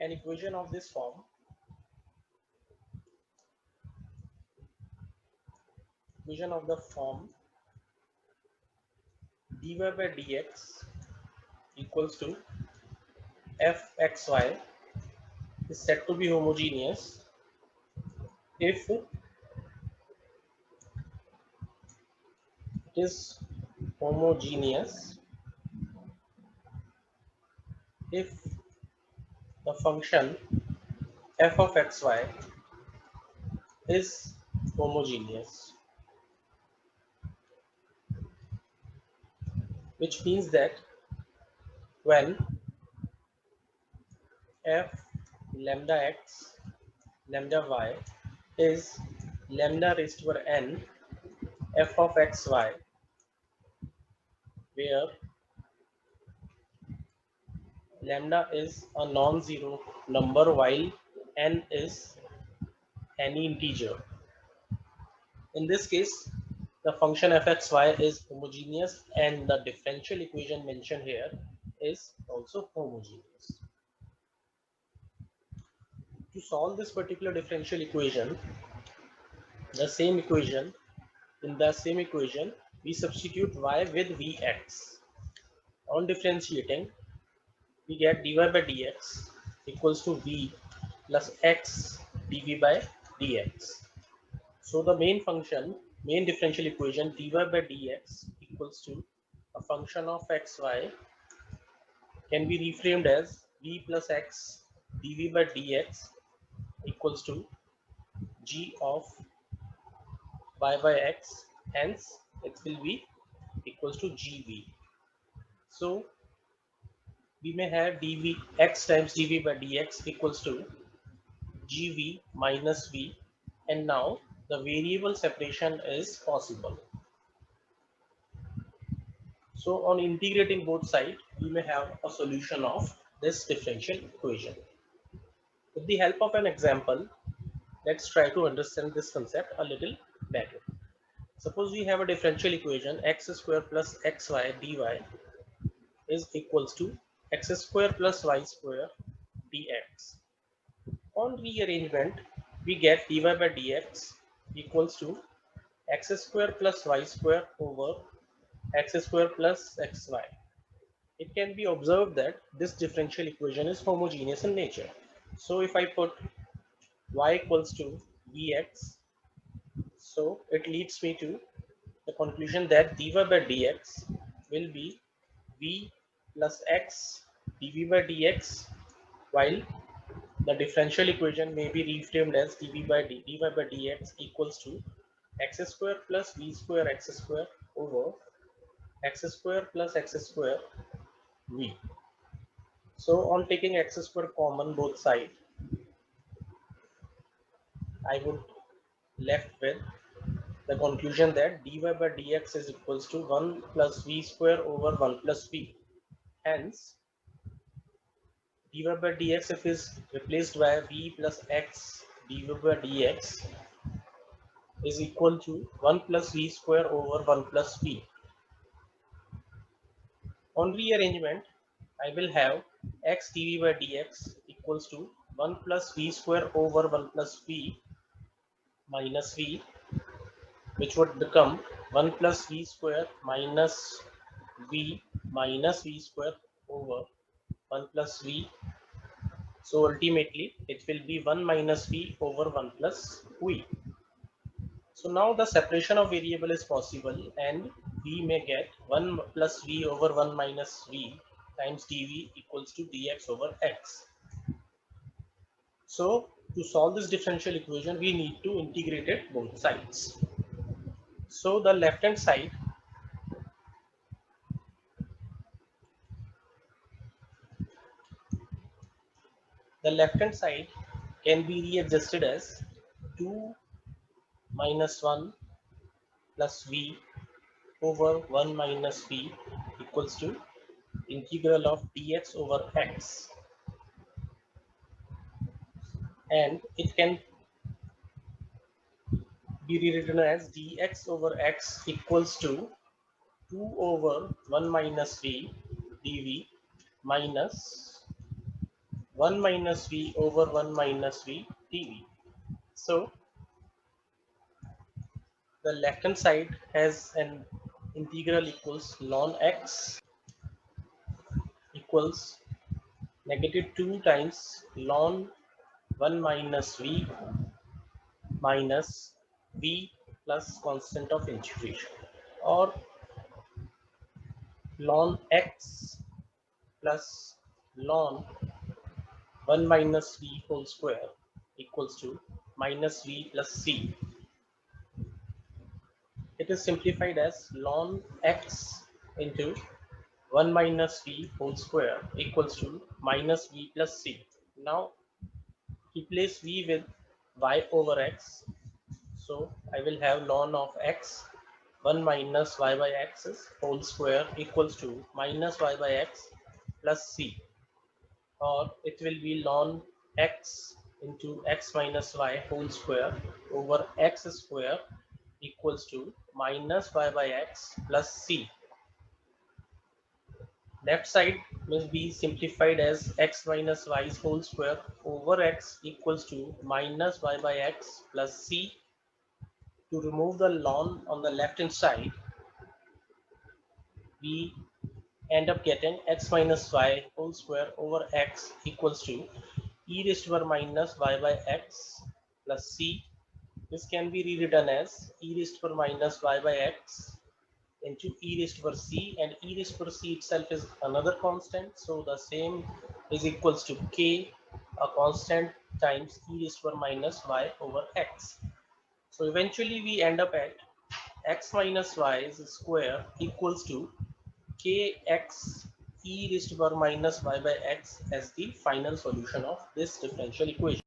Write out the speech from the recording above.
an equation of this form. Equation of the form dy by dx equals to fxy is said to be homogeneous if it is homogeneous if the function f of xy is homogeneous, which means that when f lambda x lambda y is lambda raised to power n f of xy, where lambda is a non-zero number while n is any integer. In this case, the function fxy is homogeneous and the differential equation mentioned here is also homogeneous. To solve this particular differential equation, the same equation, in the same equation, we substitute y with vx. On differentiating, we get dy by dx equals to v plus x dv by dx. So the main function, main differential equation dy by dx equals to a function of xy can be reframed as v plus x dv by dx equals to g of y by x, hence it will be equals to gv. So we may have dv x times dv by dx equals to gv minus v, and now the variable separation is possible. So on integrating both sides, we may have a solution of this differential equation. With the help of an example, let's try to understand this concept a little better. Suppose we have a differential equation x square plus xy dy is equals to x square plus y square dx. On rearrangement, we get dy by dx equals to x square plus y square over x square plus xy. It can be observed that this differential equation is homogeneous in nature. So if I put y equals to vx, so it leads me to the conclusion that dy by dx will be v plus x dv by dx, while the differential equation may be reframed as dy by dx equals to x square plus v square x square over x square plus x square v. So on taking x square common both sides, I would left with the conclusion that dy by dx is equals to 1 plus v square over 1 plus v. Hence, dy by dx if is replaced by v plus x dy by dx is equal to 1 plus v square over 1 plus v. On rearrangement, I will have x dv by dx equals to 1 plus v square over 1 plus v minus v, which would become 1 plus v square minus v square over 1 plus v. So ultimately it will be 1 minus v over 1 plus v. So now the separation of variable is possible and we may get 1 plus v over 1 minus v times dv equals to dx over x. So to solve this differential equation, we need to integrate it both sides. So the left hand side, can be readjusted as 2 minus 1 plus v over 1 minus v equals to integral of dx over x, and it can be rewritten as dx over x equals to 2 over 1 minus v dv minus 1 minus v over 1 minus v dv. So the left hand side has an integral equals ln x equals negative 2 times ln 1 minus v minus v plus constant of integration, or ln x plus ln 1 minus v whole square equals to minus v plus c. It is simplified as ln x into 1 minus v whole square equals to minus v plus c. Now replace v with y over x. So I will have ln of x 1 minus y by x whole square equals to minus y by x plus c, or it will be ln x into x minus y whole square over x square equals to minus y by x plus c. Left side must be simplified as x minus y whole square over x equals to minus y by x plus c. To remove the ln on the left hand side, we end up getting x minus y whole square over x equals to e raised to power minus y by x plus c. This can be rewritten as e raised to power minus y by x into e raised to power c, and e raised to power c itself is another constant, so the same is equals to k, a constant, times e raised to power minus y over x. So eventually we end up at x minus y square equals to kx e raised to power minus y by x as the final solution of this differential equation.